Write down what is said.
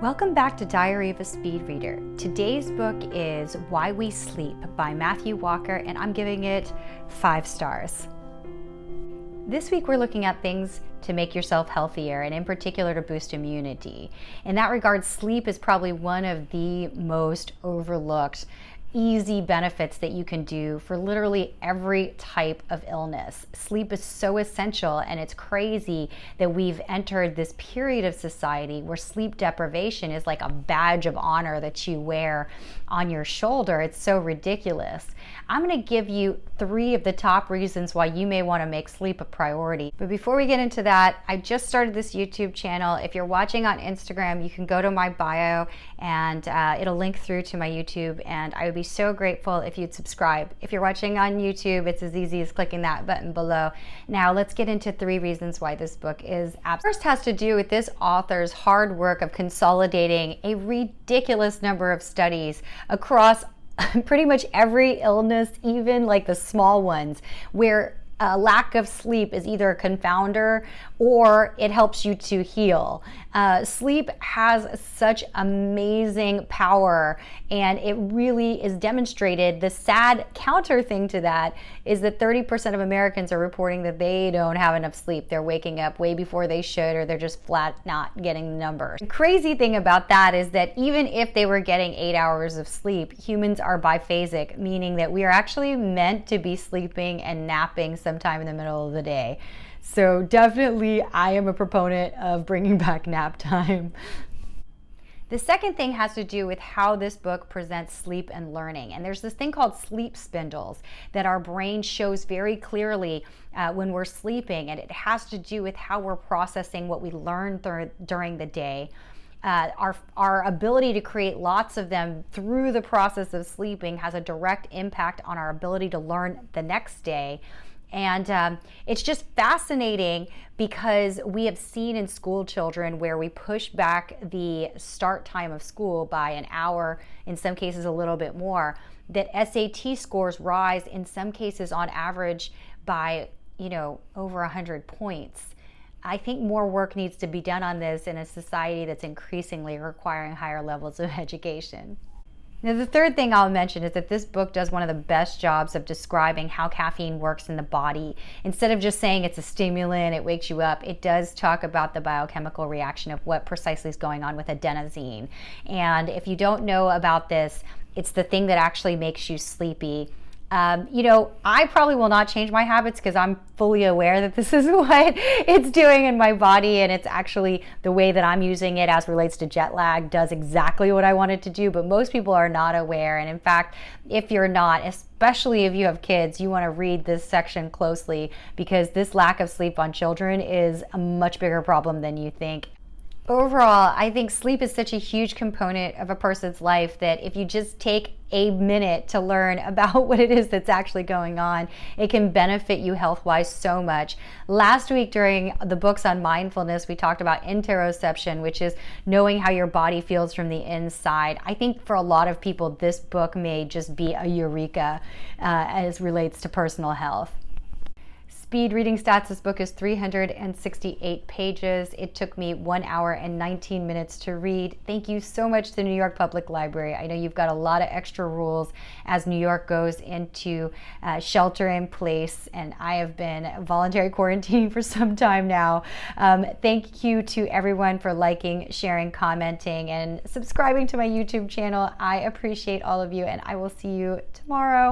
Welcome back to Diary of a Speed Reader. Today's book is Why We Sleep by Matthew Walker, and I'm giving it 5 stars. This week we're looking at things to make yourself healthier, and in particular to boost immunity. In that regard, sleep is probably one of the most overlooked easy benefits that you can do for literally every type of illness. Sleep is so essential, and it's crazy that we've entered this period of society where sleep deprivation is like a badge of honor that you wear on your shoulder. It's so ridiculous. I'm going to give you 3 of the top reasons why you may want to make sleep a priority. But before we get into that, I just started this YouTube channel. If you're watching on Instagram, you can go to my bio and it'll link through to my YouTube, and I would be so grateful if you'd subscribe. If you're watching on YouTube, it's as easy as clicking that button below. Now let's get into 3 reasons why this book is First has to do with this author's hard work of consolidating a ridiculous number of studies across pretty much every illness, even like the small ones, where lack of sleep is either a confounder or it helps you to heal. Sleep has such amazing power, and it really is demonstrated. The sad counter thing to that is that 30% of Americans are reporting that they don't have enough sleep. They're waking up way before they should, or they're just flat not getting the numbers. The crazy thing about that is that even if they were getting 8 hours of sleep, humans are biphasic, meaning that we are actually meant to be sleeping and napping sometime in the middle of the day. So definitely I am a proponent of bringing back nap time. The second thing has to do with how this book presents sleep and learning. And there's this thing called sleep spindles that our brain shows very clearly when we're sleeping. And it has to do with how we're processing what we learned during the day. Our ability to create lots of them through the process of sleeping has a direct impact on our ability to learn the next day. And it's just fascinating because we have seen in school children where we push back the start time of school by an hour, in some cases a little bit more, that SAT scores rise in some cases on average by, over 100 points. I think more work needs to be done on this in a society that's increasingly requiring higher levels of education. Now, the third thing I'll mention is that this book does one of the best jobs of describing how caffeine works in the body. Instead of just saying it's a stimulant, it wakes you up, it does talk about the biochemical reaction of what precisely is going on with adenosine. And if you don't know about this, it's the thing that actually makes you sleepy. I probably will not change my habits because I'm fully aware that this is what it's doing in my body, and it's actually the way that I'm using it as relates to jet lag does exactly what I want it to do, but most people are not aware. And in fact, if you're not, especially if you have kids, you want to read this section closely because this lack of sleep on children is a much bigger problem than you think. Overall, I think sleep is such a huge component of a person's life that if you just take a minute to learn about what it is that's actually going on, it can benefit you health-wise so much. Last week during the books on mindfulness, we talked about interoception, which is knowing how your body feels from the inside. I think for a lot of people, this book may just be a eureka as relates to personal health. Speed reading stats, this book is 368 pages. It took me 1 hour and 19 minutes to read. Thank you so much to the New York Public Library. I know you've got a lot of extra rules as New York goes into shelter in place, and I have been voluntary quarantining for some time now. Thank you to everyone for liking, sharing, commenting, and subscribing to my YouTube channel. I appreciate all of you, and I will see you tomorrow.